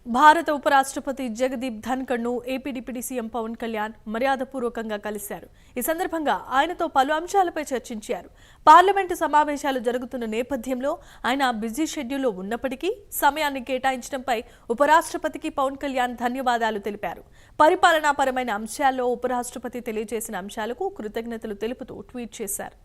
భారత ఉపరాష్ట్రపతి జగదీప్ ధన్కర్ను AP deputy CM Pawan Kalyan మర్యాదపూర్వకంగా కలిశారు. ఈ సందర్భంగా ఆయనతో పలు అంశాలపై చర్చించారు. పార్లమెంటు సమావేశాలు జరుగుతున్న నేపథ్యంలో ఆయన బిజీ షెడ్యూల్లో ఉన్నప్పటికీ సమయాన్ని కేటాయించడంపై ఉపరాష్ట్రపతికి పవన్ కళ్యాణ్ ధన్యవాదాలు తెలిపారు. పరిపాలనాపరమైన అంశాల్లో ఉపరాష్ట్రపతి తెలియజేసిన అంశాలకు కృతజ్ఞతలు తెలుపుతూ ట్వీట్ చేశారు.